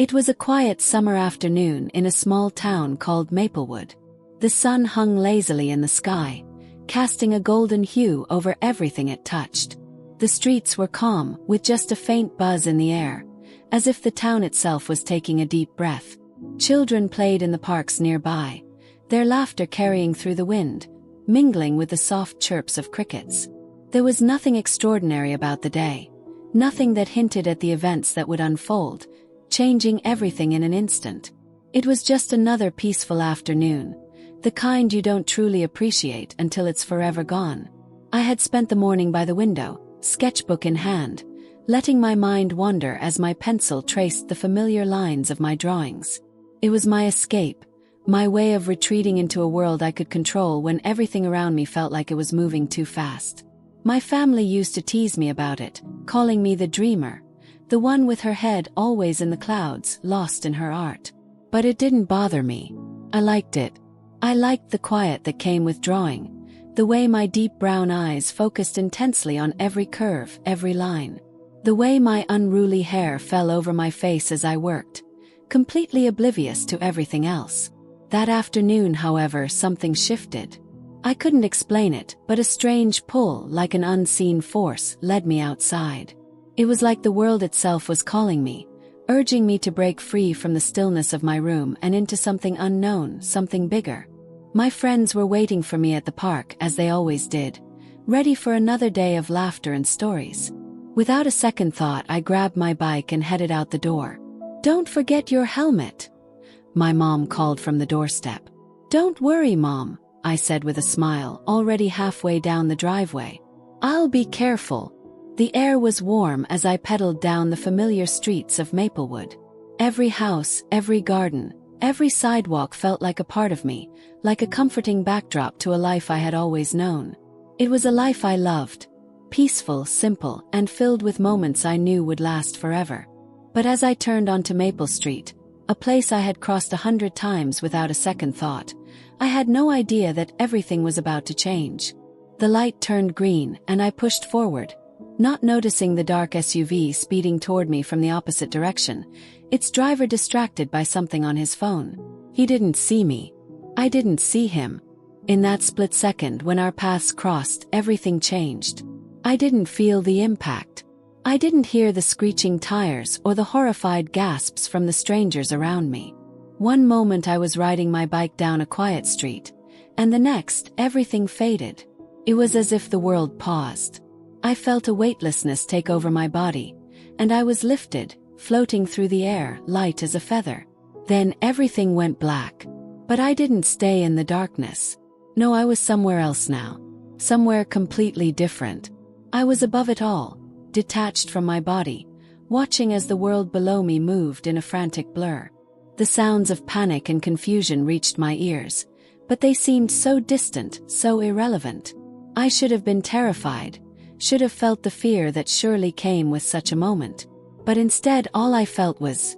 It was a quiet summer afternoon in a small town called Maplewood. The sun hung lazily in the sky, casting a golden hue over everything it touched. The streets were calm, with just a faint buzz in the air, as if the town itself was taking a deep breath. Children played in the parks nearby, their laughter carrying through the wind, mingling with the soft chirps of crickets. There was nothing extraordinary about the day, nothing that hinted at the events that would unfold, changing everything in an instant. It was just another peaceful afternoon, the kind you don't truly appreciate until it's forever gone. I had spent the morning by the window, sketchbook in hand, letting my mind wander as my pencil traced the familiar lines of my drawings. It was my escape, my way of retreating into a world I could control when everything around me felt like it was moving too fast. My family used to tease me about it, calling me the dreamer, the one with her head always in the clouds, lost in her art. But it didn't bother me. I liked it. I liked the quiet that came with drawing, the way my deep brown eyes focused intensely on every curve, every line. The way my unruly hair fell over my face as I worked, completely oblivious to everything else. That afternoon, however, something shifted. I couldn't explain it, but a strange pull, like an unseen force, led me outside. It was like the world itself was calling me, urging me to break free from the stillness of my room and into something unknown, something bigger. My friends were waiting for me at the park, as they always did, ready for another day of laughter and stories. Without a second thought, I grabbed my bike and headed out the door. "Don't forget your helmet," my mom called from the doorstep. "Don't worry, Mom," I said with a smile, already halfway down the driveway. "I'll be careful." The air was warm as I pedaled down the familiar streets of Maplewood. Every house, every garden, every sidewalk felt like a part of me, like a comforting backdrop to a life I had always known. It was a life I loved, peaceful, simple, and filled with moments I knew would last forever. But as I turned onto Maple Street, a place I had crossed 100 times without a second thought, I had no idea that everything was about to change. The light turned green, and I pushed forward, not noticing the dark SUV speeding toward me from the opposite direction, its driver distracted by something on his phone. He didn't see me. I didn't see him. In that split second when our paths crossed, everything changed. I didn't feel the impact. I didn't hear the screeching tires or the horrified gasps from the strangers around me. One moment I was riding my bike down a quiet street, and the next, everything faded. It was as if the world paused. I felt a weightlessness take over my body, and I was lifted, floating through the air, light as a feather. Then everything went black. But I didn't stay in the darkness. No, I was somewhere else now. Somewhere completely different. I was above it all, detached from my body, watching as the world below me moved in a frantic blur. The sounds of panic and confusion reached my ears, but they seemed so distant, so irrelevant. I should have been terrified, should have felt the fear that surely came with such a moment. But instead all I felt was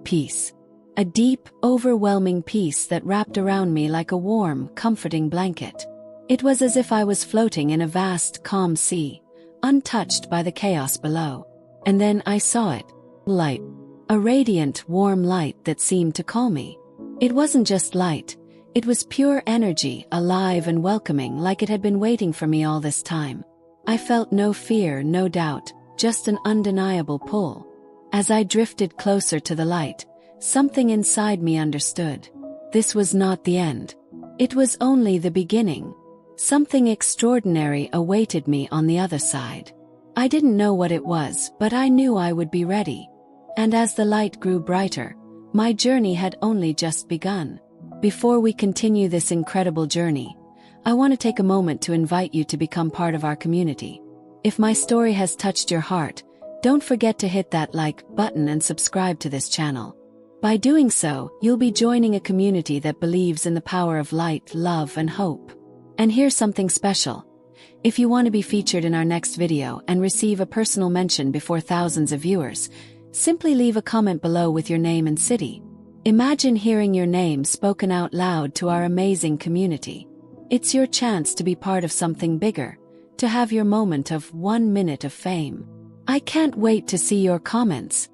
peace. A deep, overwhelming peace that wrapped around me like a warm, comforting blanket. It was as if I was floating in a vast, calm sea, untouched by the chaos below. And then I saw it. Light. A radiant, warm light that seemed to call me. It wasn't just light. It was pure energy, alive and welcoming, like it had been waiting for me all this time. I felt no fear, no doubt, just an undeniable pull. As I drifted closer to the light, something inside me understood. This was not the end. It was only the beginning. Something extraordinary awaited me on the other side. I didn't know what it was, but I knew I would be ready. And as the light grew brighter, my journey had only just begun. Before we continue this incredible journey, I want to take a moment to invite you to become part of our community. If my story has touched your heart, don't forget to hit that like button and subscribe to this channel. By doing so, you'll be joining a community that believes in the power of light, love, and hope. And here's something special. If you want to be featured in our next video and receive a personal mention before thousands of viewers, simply leave a comment below with your name and city. Imagine hearing your name spoken out loud to our amazing community. It's your chance to be part of something bigger, to have your moment of 1 minute of fame. I can't wait to see your comments.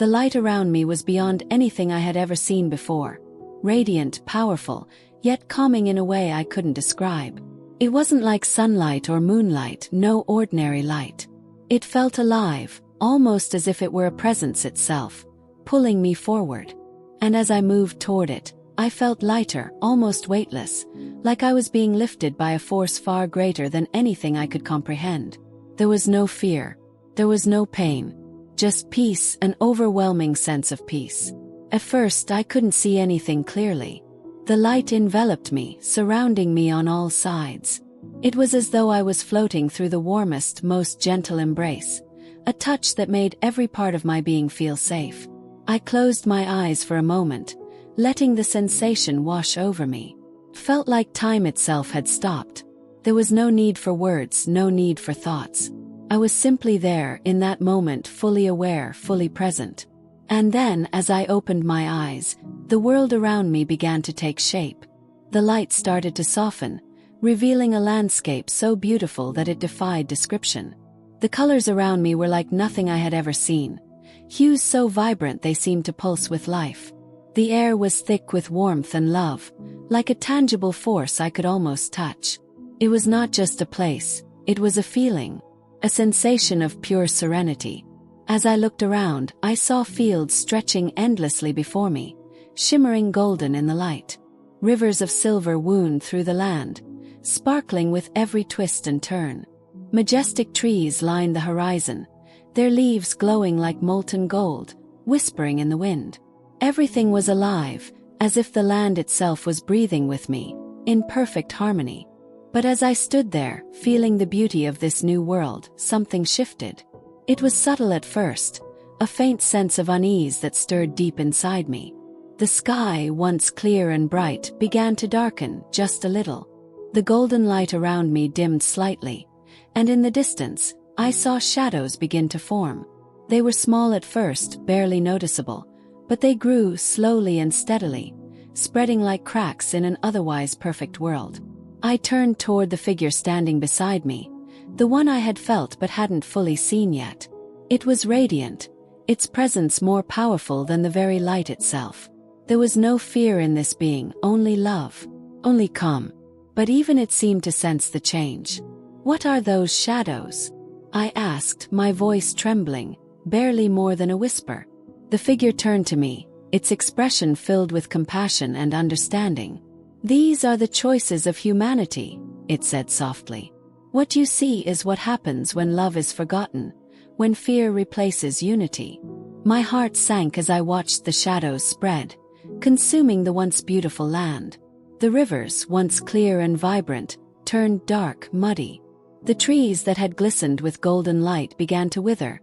The light around me was beyond anything I had ever seen before. Radiant, powerful, yet calming in a way I couldn't describe. It wasn't like sunlight or moonlight, no ordinary light. It felt alive, almost as if it were a presence itself, pulling me forward. And as I moved toward it, I felt lighter, almost weightless, like I was being lifted by a force far greater than anything I could comprehend. There was no fear. There was no pain. Just peace, an overwhelming sense of peace. At first, I couldn't see anything clearly. The light enveloped me, surrounding me on all sides. It was as though I was floating through the warmest, most gentle embrace, a touch that made every part of my being feel safe. I closed my eyes for a moment, letting the sensation wash over me. It felt like time itself had stopped. There was no need for words, no need for thoughts. I was simply there, in that moment, fully aware, fully present. And then, as I opened my eyes, the world around me began to take shape. The light started to soften, revealing a landscape so beautiful that it defied description. The colors around me were like nothing I had ever seen. Hues so vibrant they seemed to pulse with life. The air was thick with warmth and love, like a tangible force I could almost touch. It was not just a place, it was a feeling, a sensation of pure serenity. As I looked around, I saw fields stretching endlessly before me, shimmering golden in the light. Rivers of silver wound through the land, sparkling with every twist and turn. Majestic trees lined the horizon, their leaves glowing like molten gold, whispering in the wind. Everything was alive, as if the land itself was breathing with me, in perfect harmony. But as I stood there, feeling the beauty of this new world, something shifted. It was subtle at first, a faint sense of unease that stirred deep inside me. The sky, once clear and bright, began to darken, just a little. The golden light around me dimmed slightly, and in the distance, I saw shadows begin to form. They were small at first, barely noticeable, but they grew slowly and steadily, spreading like cracks in an otherwise perfect world. I turned toward the figure standing beside me, the one I had felt but hadn't fully seen yet. It was radiant, its presence more powerful than the very light itself. There was no fear in this being, only love, only calm. But even it seemed to sense the change. "What are those shadows?" I asked, my voice trembling, barely more than a whisper. The figure turned to me, its expression filled with compassion and understanding. "These are the choices of humanity," it said softly. "What you see is what happens when love is forgotten, when fear replaces unity." My heart sank as I watched the shadows spread, consuming the once beautiful land. The rivers, once clear and vibrant, turned dark, muddy. The trees that had glistened with golden light began to wither,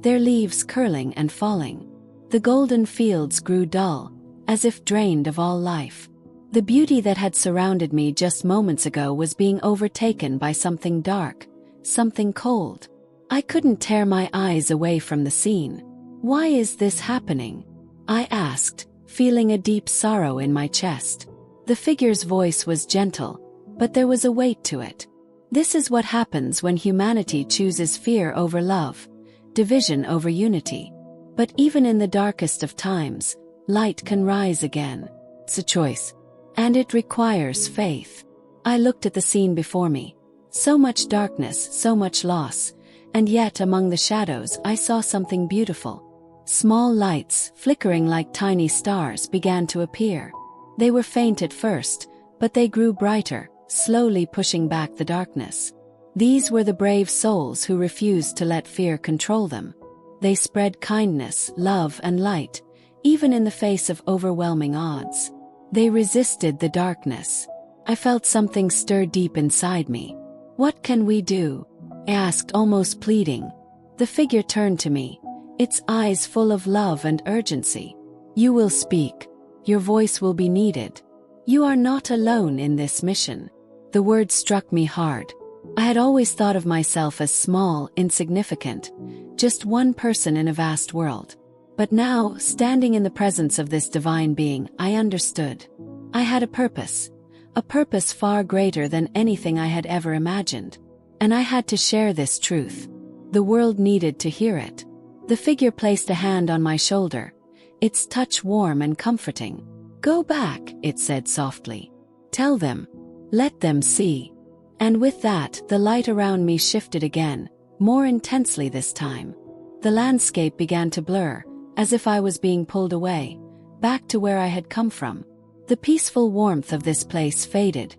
their leaves curling and falling. The golden fields grew dull, as if drained of all life. The beauty that had surrounded me just moments ago was being overtaken by something dark, something cold. I couldn't tear my eyes away from the scene. "Why is this happening?" I asked, feeling a deep sorrow in my chest. The figure's voice was gentle, but there was a weight to it. "This is what happens when humanity chooses fear over love, division over unity. But even in the darkest of times, light can rise again. It's a choice. And it requires faith." I looked at the scene before me. So much darkness, so much loss, and yet among the shadows I saw something beautiful. Small lights, flickering like tiny stars, began to appear. They were faint at first, but they grew brighter, slowly pushing back the darkness. These were the brave souls who refused to let fear control them. They spread kindness, love, and light, even in the face of overwhelming odds. They resisted the darkness. I felt something stir deep inside me. "What can we do?" I asked, almost pleading. The figure turned to me, its eyes full of love and urgency. "You will speak. Your voice will be needed. You are not alone in this mission." The words struck me hard. I had always thought of myself as small, insignificant, just one person in a vast world. But now, standing in the presence of this divine being, I understood. I had a purpose far greater than anything I had ever imagined. And I had to share this truth. The world needed to hear it. The figure placed a hand on my shoulder, its touch warm and comforting. "Go back," it said softly. "Tell them. Let them see." And with that, the light around me shifted again, more intensely this time. The landscape began to blur, as if I was being pulled away, back to where I had come from. The peaceful warmth of this place faded,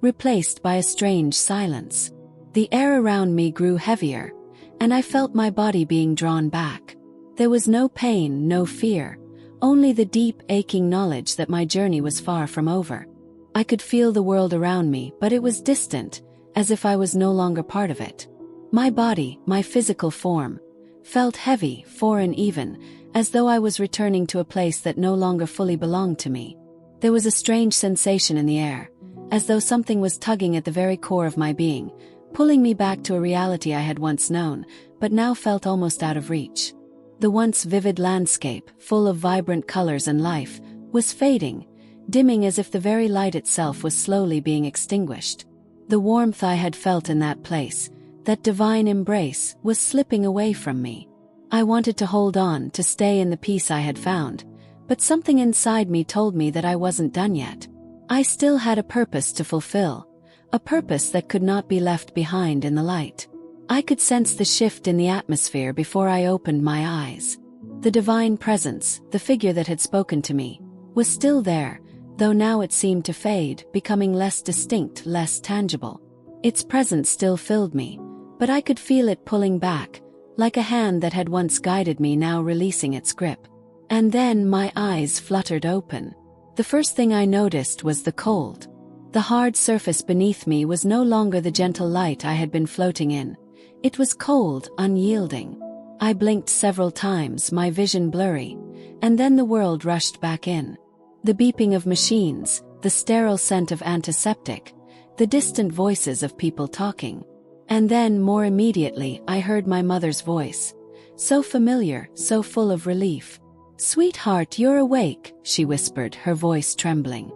replaced by a strange silence. The air around me grew heavier, and I felt my body being drawn back. There was no pain, no fear, only the deep, aching knowledge that my journey was far from over. I could feel the world around me, but it was distant, as if I was no longer part of it. My body, my physical form, felt heavy, foreign even, as though I was returning to a place that no longer fully belonged to me. There was a strange sensation in the air, as though something was tugging at the very core of my being, pulling me back to a reality I had once known, but now felt almost out of reach. The once vivid landscape, full of vibrant colors and life, was fading, dimming as if the very light itself was slowly being extinguished. The warmth I had felt in that place, that divine embrace, was slipping away from me. I wanted to hold on, to stay in the peace I had found, but something inside me told me that I wasn't done yet. I still had a purpose to fulfill, a purpose that could not be left behind in the light. I could sense the shift in the atmosphere before I opened my eyes. The divine presence, the figure that had spoken to me, was still there, though now it seemed to fade, becoming less distinct, less tangible. Its presence still filled me, but I could feel it pulling back, like a hand that had once guided me now releasing its grip. And then my eyes fluttered open. The first thing I noticed was the cold. The hard surface beneath me was no longer the gentle light I had been floating in. It was cold, unyielding. I blinked several times, my vision blurry, and then the world rushed back in. The beeping of machines, the sterile scent of antiseptic, the distant voices of people talking. And then, more immediately, I heard my mother's voice. So familiar, so full of relief. "Sweetheart, you're awake," she whispered, her voice trembling.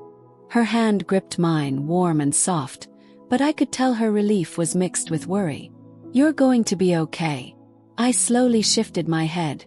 Her hand gripped mine, warm and soft, but I could tell her relief was mixed with worry. "You're going to be okay." I slowly shifted my head,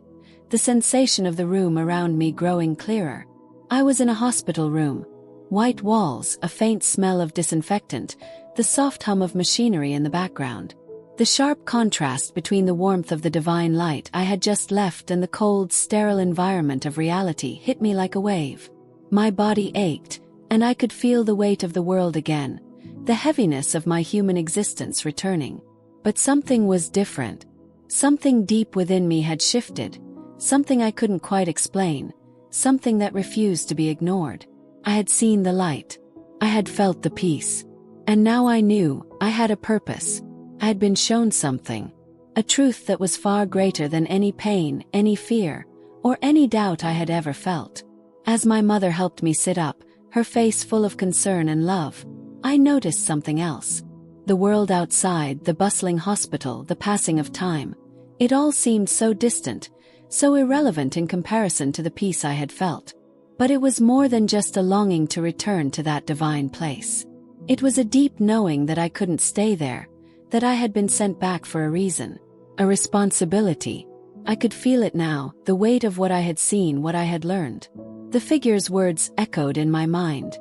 the sensation of the room around me growing clearer. I was in a hospital room. White walls, a faint smell of disinfectant, the soft hum of machinery in the background. The sharp contrast between the warmth of the divine light I had just left and the cold, sterile environment of reality hit me like a wave. My body ached, and I could feel the weight of the world again, the heaviness of my human existence returning. But something was different. Something deep within me had shifted, something I couldn't quite explain, something that refused to be ignored. I had seen the light. I had felt the peace. And now I knew I had a purpose. I had been shown something, a truth that was far greater than any pain, any fear, or any doubt I had ever felt. As my mother helped me sit up, her face full of concern and love, I noticed something else. The world outside, the bustling hospital, the passing of time, it all seemed so distant, so irrelevant in comparison to the peace I had felt. But it was more than just a longing to return to that divine place. It was a deep knowing that I couldn't stay there, that I had been sent back for a reason, a responsibility. I could feel it now, the weight of what I had seen, what I had learned. The figure's words echoed in my mind.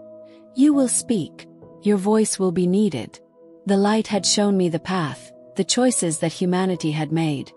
"You will speak. Your voice will be needed." The light had shown me the path, the choices that humanity had made,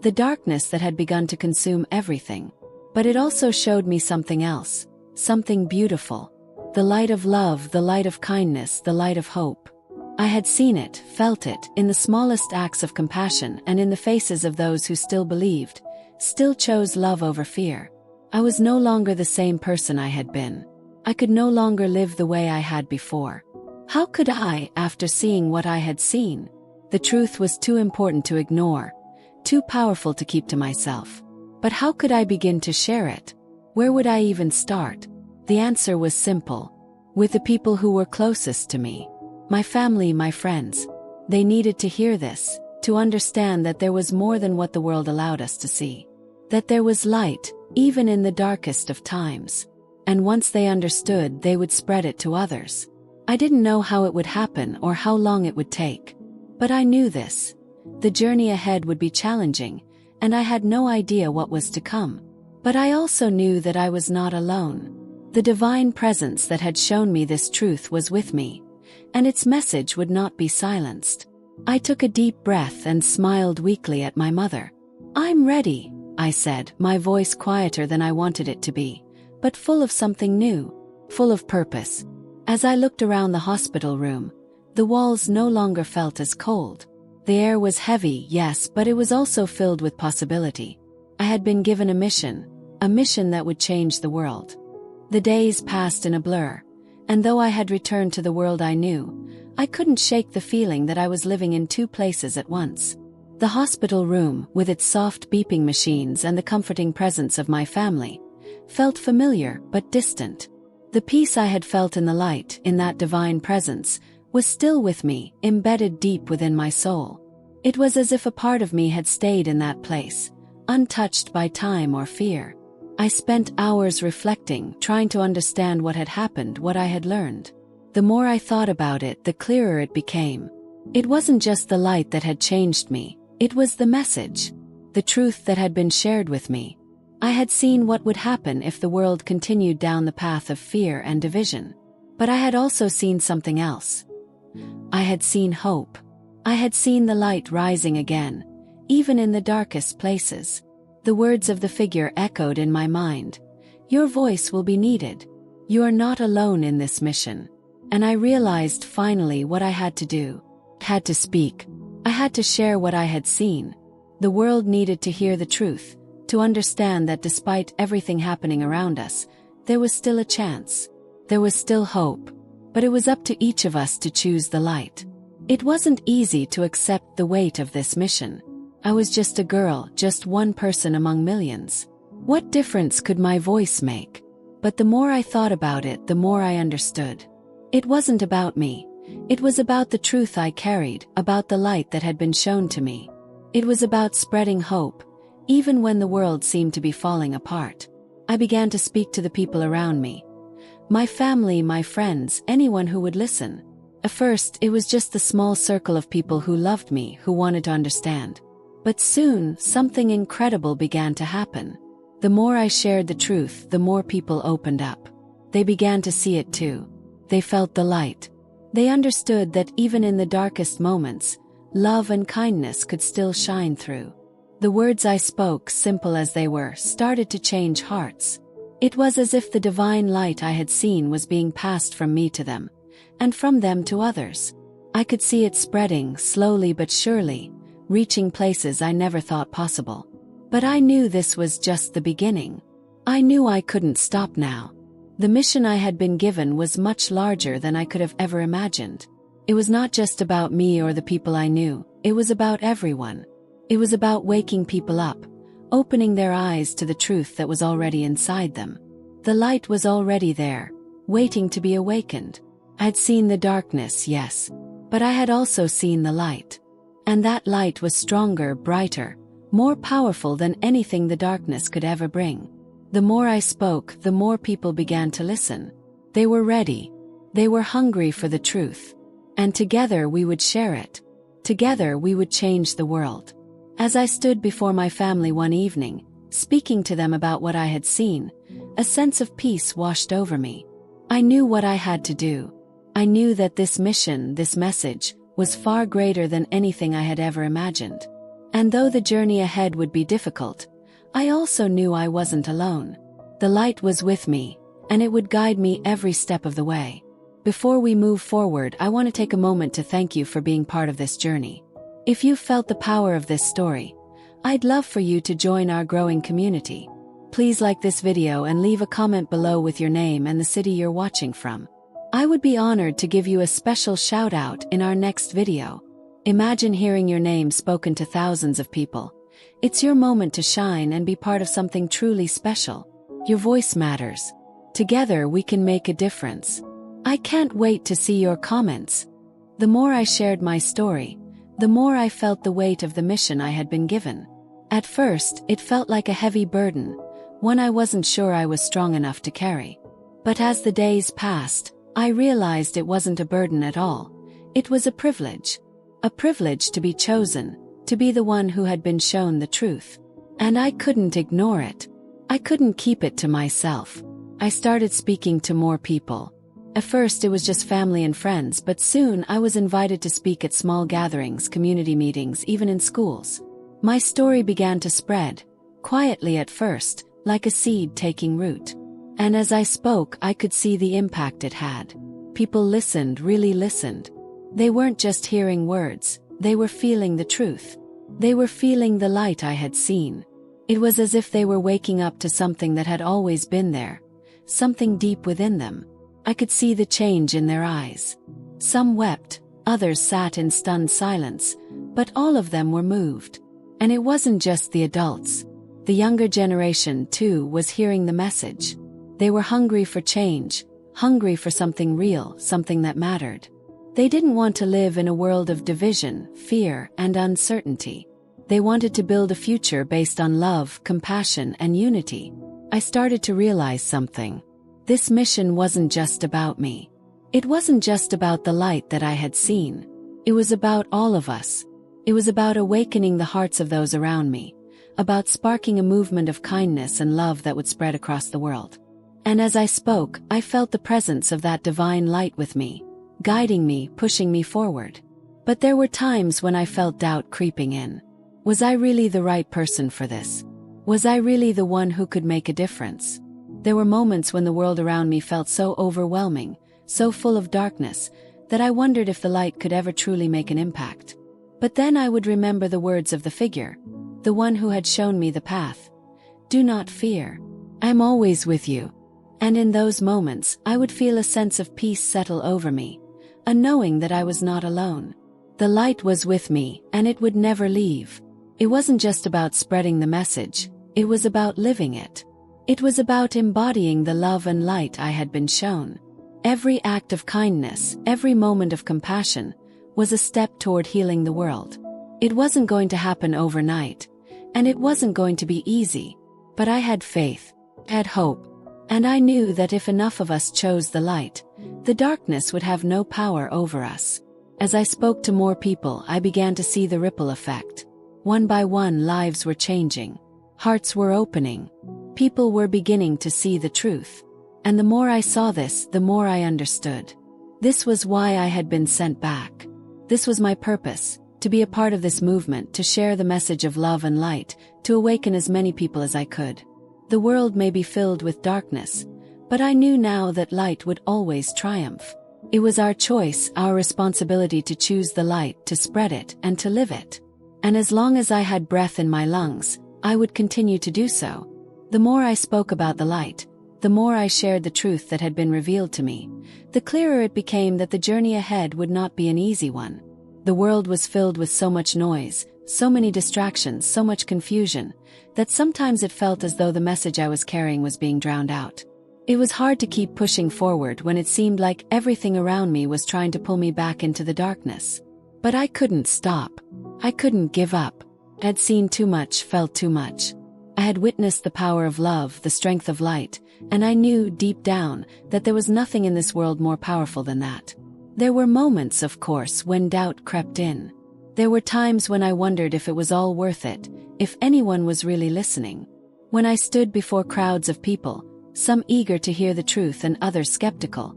the darkness that had begun to consume everything. But it also showed me something else, something beautiful. The light of love, the light of kindness, the light of hope. I had seen it, felt it, in the smallest acts of compassion and in the faces of those who still believed, still chose love over fear. I was no longer the same person I had been. I could no longer live the way I had before. How could I, after seeing what I had seen? The truth was too important to ignore, too powerful to keep to myself. But how could I begin to share it? Where would I even start? The answer was simple. With the people who were closest to me. My family, my friends. They needed to hear this, to understand that there was more than what the world allowed us to see. That there was light, even in the darkest of times. And once they understood, they would spread it to others. I didn't know how it would happen or how long it would take. But I knew this. The journey ahead would be challenging, and I had no idea what was to come. But I also knew that I was not alone. The divine presence that had shown me this truth was with me, and its message would not be silenced. I took a deep breath and smiled weakly at my mother. "I'm ready," I said, my voice quieter than I wanted it to be, but full of something new, full of purpose. As I looked around the hospital room, the walls no longer felt as cold. The air was heavy, yes, but it was also filled with possibility. I had been given a mission that would change the world. The days passed in a blur, and though I had returned to the world I knew, I couldn't shake the feeling that I was living in two places at once. The hospital room, with its soft beeping machines and the comforting presence of my family, felt familiar but distant. The peace I had felt in the light, in that divine presence, was still with me, embedded deep within my soul. It was as if a part of me had stayed in that place, untouched by time or fear. I spent hours reflecting, trying to understand what had happened, what I had learned. The more I thought about it, the clearer it became. It wasn't just the light that had changed me, it was the message, the truth that had been shared with me. I had seen what would happen if the world continued down the path of fear and division. But I had also seen something else. I had seen hope. I had seen the light rising again, even in the darkest places. The words of the figure echoed in my mind. "Your voice will be needed. You are not alone in this mission." And I realized finally what I had to do. I had to speak. I had to share what I had seen. The world needed to hear the truth, to understand that despite everything happening around us, there was still a chance. There was still hope. But it was up to each of us to choose the light. It wasn't easy to accept the weight of this mission. I was just a girl, just one person among millions. What difference could my voice make? But the more I thought about it, the more I understood. It wasn't about me. It was about the truth I carried, about the light that had been shown to me. It was about spreading hope, even when the world seemed to be falling apart. I began to speak to the people around me. My family, my friends, anyone who would listen. At first, it was just the small circle of people who loved me, who wanted to understand. But soon, something incredible began to happen. The more I shared the truth, the more people opened up. They began to see it too. They felt the light. They understood that even in the darkest moments, love and kindness could still shine through. The words I spoke, simple as they were, started to change hearts. It was as if the divine light I had seen was being passed from me to them, and from them to others. I could see it spreading, slowly but surely, reaching places I never thought possible. But I knew this was just the beginning. I knew I couldn't stop now. The mission I had been given was much larger than I could have ever imagined. It was not just about me or the people I knew, it was about everyone. It was about waking people up, opening their eyes to the truth that was already inside them. The light was already there, waiting to be awakened. I'd seen the darkness, yes, but I had also seen the light. And that light was stronger, brighter, more powerful than anything the darkness could ever bring. The more I spoke, the more people began to listen. They were ready. They were hungry for the truth. And together we would share it. Together we would change the world. As I stood before my family one evening, speaking to them about what I had seen, a sense of peace washed over me. I knew what I had to do. I knew that this mission, this message, was far greater than anything I had ever imagined. And though the journey ahead would be difficult, I also knew I wasn't alone. The light was with me, and it would guide me every step of the way. Before we move forward, I want to take a moment to thank you for being part of this journey. If you felt the power of this story, I'd love for you to join our growing community. Please like this video and leave a comment below with your name and the city you're watching from. I would be honored to give you a special shout out in our next video. Imagine hearing your name spoken to thousands of people. It's your moment to shine and be part of something truly special. Your voice matters. Together we can make a difference. I can't wait to see your comments. The more I shared my story, the more I felt the weight of the mission I had been given. At first, it felt like a heavy burden, one I wasn't sure I was strong enough to carry. But as the days passed, I realized it wasn't a burden at all. It was a privilege. A privilege to be chosen, to be the one who had been shown the truth. And I couldn't ignore it. I couldn't keep it to myself. I started speaking to more people. At first it was just family and friends, but soon I was invited to speak at small gatherings, community meetings, even in schools. My story began to spread, quietly at first, like a seed taking root. And as I spoke, I could see the impact it had. People listened, really listened. They weren't just hearing words, they were feeling the truth. They were feeling the light I had seen. It was as if they were waking up to something that had always been there, something deep within them. I could see the change in their eyes. Some wept, others sat in stunned silence, but all of them were moved. And it wasn't just the adults. The younger generation, too, was hearing the message. They were hungry for change, hungry for something real, something that mattered. They didn't want to live in a world of division, fear, and uncertainty. They wanted to build a future based on love, compassion, and unity. I started to realize something. This mission wasn't just about me. It wasn't just about the light that I had seen. It was about all of us. It was about awakening the hearts of those around me, about sparking a movement of kindness and love that would spread across the world. And as I spoke, I felt the presence of that divine light with me, guiding me, pushing me forward. But there were times when I felt doubt creeping in. Was I really the right person for this? Was I really the one who could make a difference? There were moments when the world around me felt so overwhelming, so full of darkness, that I wondered if the light could ever truly make an impact. But then I would remember the words of the figure, the one who had shown me the path. Do not fear. I'm always with you. And in those moments, I would feel a sense of peace settle over me, a knowing that I was not alone. The light was with me, and it would never leave. It wasn't just about spreading the message, it was about living it. It was about embodying the love and light I had been shown. Every act of kindness, every moment of compassion, was a step toward healing the world. It wasn't going to happen overnight, and it wasn't going to be easy, but I had faith, had hope, and I knew that if enough of us chose the light, the darkness would have no power over us. As I spoke to more people, I began to see the ripple effect. One by one, lives were changing. Hearts were opening. People were beginning to see the truth. And the more I saw this, the more I understood. This was why I had been sent back. This was my purpose, to be a part of this movement, to share the message of love and light, to awaken as many people as I could. The world may be filled with darkness, but I knew now that light would always triumph. It was our choice, our responsibility to choose the light, to spread it, and to live it. And as long as I had breath in my lungs, I would continue to do so. The more I spoke about the light, the more I shared the truth that had been revealed to me, the clearer it became that the journey ahead would not be an easy one. The world was filled with so much noise, so many distractions, so much confusion, that sometimes it felt as though the message I was carrying was being drowned out. It was hard to keep pushing forward when it seemed like everything around me was trying to pull me back into the darkness. But I couldn't stop. I couldn't give up. I had seen too much, felt too much. I had witnessed the power of love, the strength of light, and I knew deep down that there was nothing in this world more powerful than that. There were moments, of course, when doubt crept in. There were times when I wondered if it was all worth it, if anyone was really listening. When I stood before crowds of people, some eager to hear the truth and others skeptical,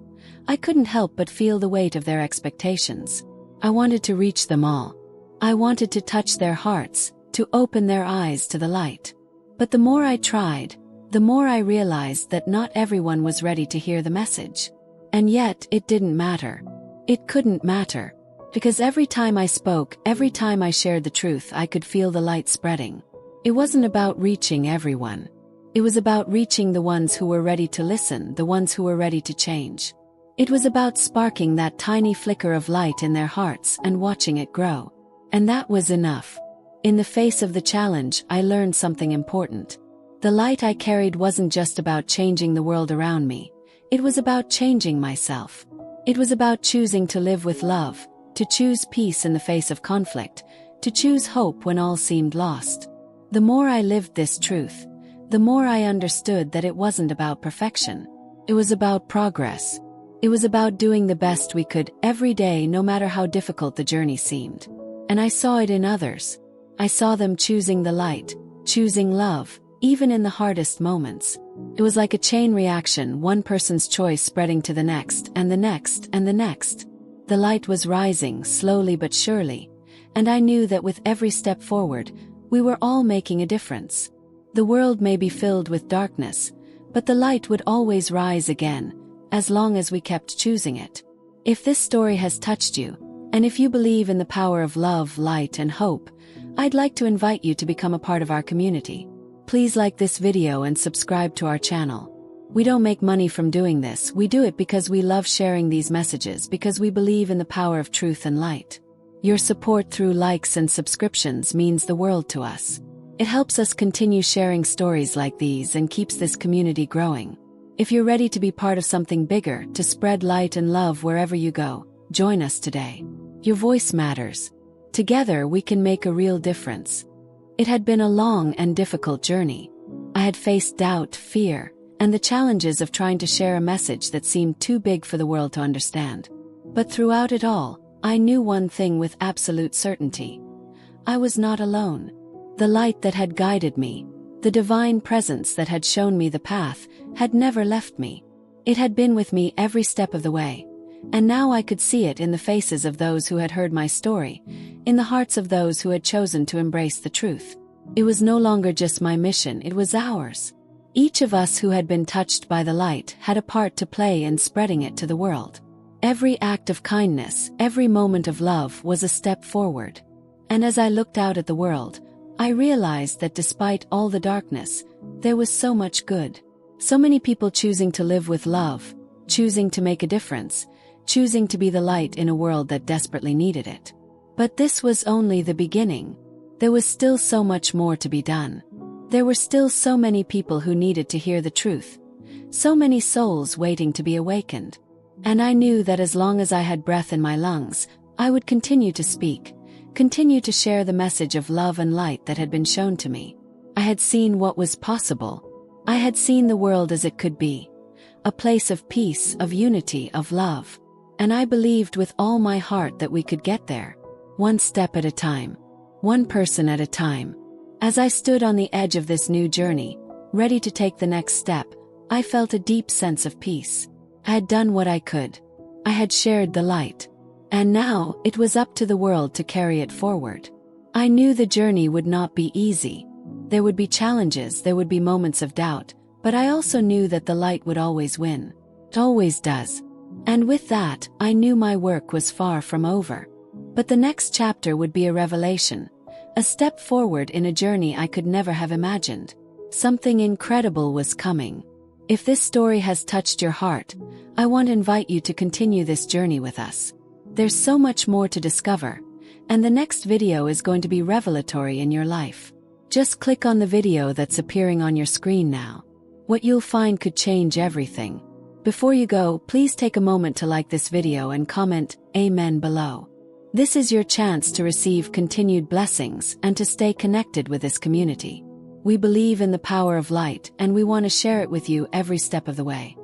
I couldn't help but feel the weight of their expectations. I wanted to reach them all. I wanted to touch their hearts, to open their eyes to the light. But the more I tried, the more I realized that not everyone was ready to hear the message. And yet, it didn't matter. It couldn't matter. Because every time I spoke, every time I shared the truth, I could feel the light spreading. It wasn't about reaching everyone. It was about reaching the ones who were ready to listen, the ones who were ready to change. It was about sparking that tiny flicker of light in their hearts and watching it grow. And that was enough. In the face of the challenge, I learned something important. The light I carried wasn't just about changing the world around me. It was about changing myself. It was about choosing to live with love, to choose peace in the face of conflict, to choose hope when all seemed lost. The more I lived this truth, the more I understood that it wasn't about perfection. It was about progress. It was about doing the best we could every day, no matter how difficult the journey seemed. And I saw it in others. I saw them choosing the light, choosing love, even in the hardest moments. It was like a chain reaction, one person's choice spreading to the next, and the next, and the next. The light was rising, slowly but surely, and I knew that with every step forward, we were all making a difference. The world may be filled with darkness, but the light would always rise again, as long as we kept choosing it. If this story has touched you, and if you believe in the power of love, light, and hope, I'd like to invite you to become a part of our community. Please like this video and subscribe to our channel. We don't make money from doing this, we do it because we love sharing these messages, because we believe in the power of truth and light. Your support through likes and subscriptions means the world to us. It helps us continue sharing stories like these and keeps this community growing. If you're ready to be part of something bigger, to spread light and love wherever you go, join us today. Your voice matters. Together we can make a real difference. It had been a long and difficult journey. I had faced doubt, fear, and the challenges of trying to share a message that seemed too big for the world to understand. But throughout it all, I knew one thing with absolute certainty. I was not alone. The light that had guided me, the divine presence that had shown me the path, had never left me. It had been with me every step of the way, and now I could see it in the faces of those who had heard my story, in the hearts of those who had chosen to embrace the truth. It was no longer just my mission, it was ours. Each of us who had been touched by the light had a part to play in spreading it to the world. Every act of kindness, every moment of love was a step forward. And as I looked out at the world, I realized that despite all the darkness, there was so much good. So many people choosing to live with love, choosing to make a difference, choosing to be the light in a world that desperately needed it. But this was only the beginning. There was still so much more to be done. There were still so many people who needed to hear the truth, so many souls waiting to be awakened. And I knew that as long as I had breath in my lungs, I would continue to speak, continue to share the message of love and light that had been shown to me. I had seen what was possible. I had seen the world as it could be, a place of peace, of unity, of love. And I believed with all my heart that we could get there, one step at a time, one person at a time. As I stood on the edge of this new journey, ready to take the next step, I felt a deep sense of peace. I had done what I could. I had shared the light. And now, it was up to the world to carry it forward. I knew the journey would not be easy. There would be challenges, there would be moments of doubt, but I also knew that the light would always win. It always does. And with that, I knew my work was far from over. But the next chapter would be a revelation, a step forward in a journey I could never have imagined. Something incredible was coming. If this story has touched your heart, I want to invite you to continue this journey with us. There's so much more to discover, and the next video is going to be revelatory in your life. Just click on the video that's appearing on your screen now. What you'll find could change everything. Before you go, please take a moment to like this video and comment Amen below. This is your chance to receive continued blessings and to stay connected with this community. We believe in the power of light, and we want to share it with you every step of the way.